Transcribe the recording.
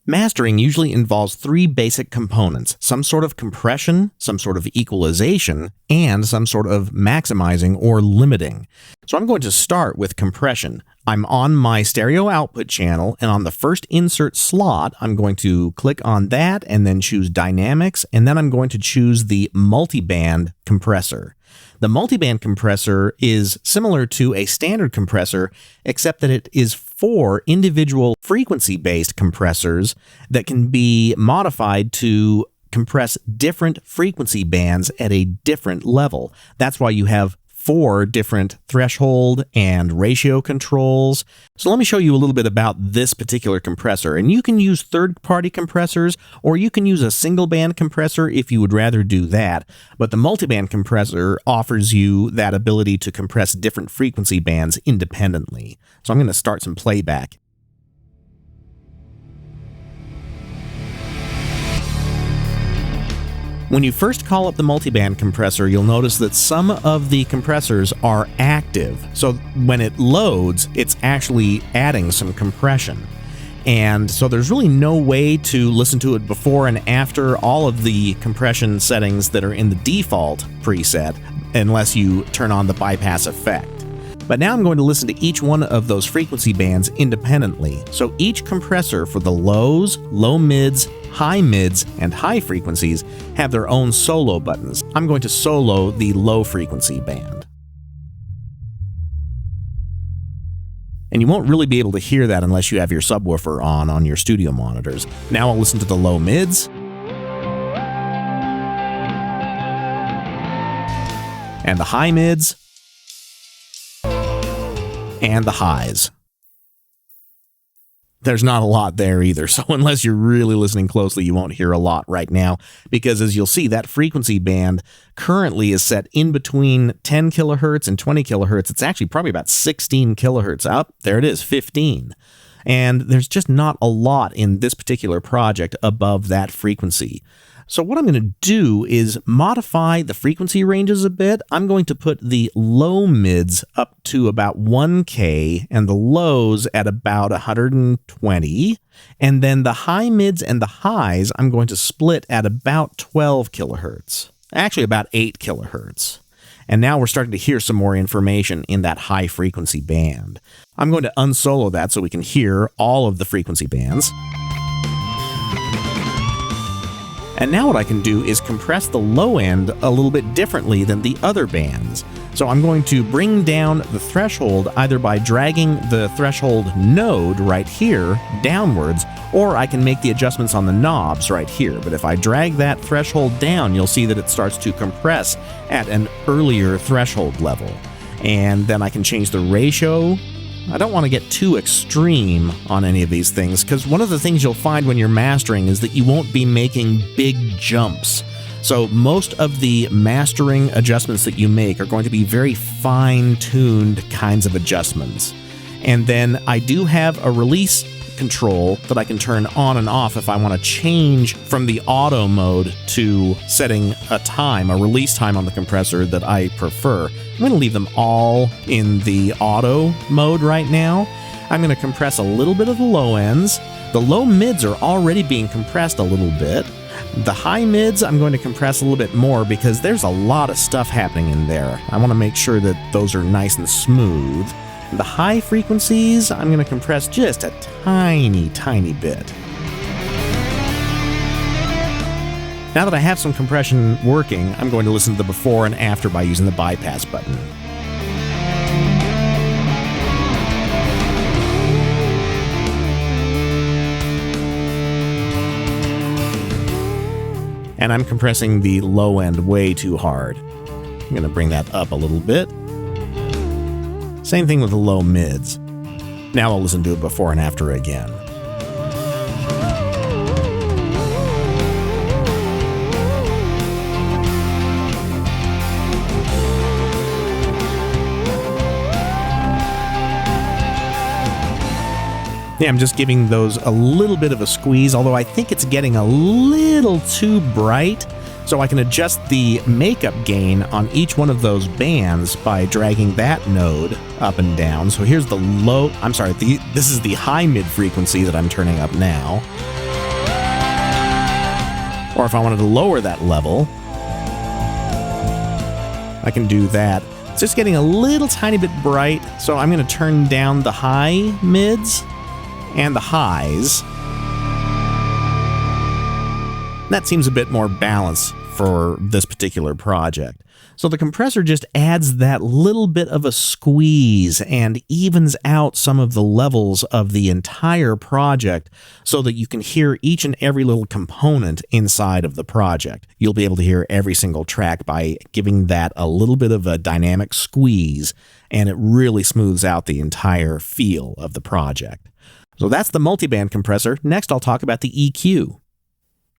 Mastering usually involves three basic components: some sort of compression, some sort of equalization, and some sort of maximizing or limiting. So I'm going to start with compression. I'm on my stereo output channel, and on the first insert slot, I'm going to click on that and then choose Dynamics, and then I'm going to choose the multiband compressor. The multiband compressor is similar to a standard compressor, except that it is 4 individual frequency-based compressors that can be modified to compress different frequency bands at a different level. That's why you have 4 different threshold and ratio controls. So let me show you a little bit about this particular compressor. And you can use third-party compressors, or you can use a single-band compressor if you would rather do that. But the multiband compressor offers you that ability to compress different frequency bands independently. So I'm going to start some playback. When you first call up the multiband compressor, you'll notice that some of the compressors are active. So when it loads, it's actually adding some compression. And so there's really no way to listen to it before and after all of the compression settings that are in the default preset, unless you turn on the bypass effect. But now I'm going to listen to each one of those frequency bands independently. So each compressor for the lows, low mids, high mids, and high frequencies have their own solo buttons. I'm going to solo the low frequency band. And you won't really be able to hear that unless you have your subwoofer on your studio monitors. Now I'll listen to the low mids. And the high mids. And the highs. There's not a lot there either, so unless you're really listening closely, you won't hear a lot right now, because as you'll see, that frequency band currently is set in between 10 kilohertz and 20 kilohertz. It's actually probably about 16 kilohertz. Up there it is, 15. And there's just not a lot in this particular project above that frequency. So what I'm going to do is modify the frequency ranges a bit. I'm going to put the low mids up to about 1K and the lows at about 120. And then the high mids and the highs, I'm going to split at about 12 kilohertz. Actually, about 8 kilohertz. And now we're starting to hear some more information in that high frequency band. I'm going to unsolo that so we can hear all of the frequency bands. And now what I can do is compress the low end a little bit differently than the other bands. So I'm going to bring down the threshold either by dragging the threshold node right here downwards, or I can make the adjustments on the knobs right here. But if I drag that threshold down, you'll see that it starts to compress at an earlier threshold level. And then I can change the ratio. I don't want to get too extreme on any of these things, because one of the things you'll find when you're mastering is that you won't be making big jumps. So most of the mastering adjustments that you make are going to be very fine-tuned kinds of adjustments. And then I do have a release control that I can turn on and off if I want to change from the auto mode to setting a release time on the compressor that I prefer. I'm going to leave them all in the auto mode right now. I'm going to compress a little bit of the low ends. The low mids are already being compressed a little bit. The high mids, I'm going to compress a little bit more because there's a lot of stuff happening in there. I want to make sure that those are nice and smooth. The high frequencies, I'm going to compress just a tiny, tiny bit. Now that I have some compression working, I'm going to listen to the before and after by using the bypass button. And I'm compressing the low end way too hard. I'm going to bring that up a little bit. Same thing with the low mids. Now I'll listen to it before and after again. Yeah, I'm just giving those a little bit of a squeeze, although I think it's getting a little too bright. So I can adjust the makeup gain on each one of those bands by dragging that node up and down. So here's the this is the high mid frequency that I'm turning up now. Or if I wanted to lower that level, I can do that. It's just getting a little tiny bit bright, so I'm going to turn down the high mids and the highs. That seems a bit more balanced for this particular project. So the compressor just adds that little bit of a squeeze and evens out some of the levels of the entire project so that you can hear each and every little component inside of the project. You'll be able to hear every single track by giving that a little bit of a dynamic squeeze, and it really smooths out the entire feel of the project. So that's the multiband compressor. Next, I'll talk about the EQ.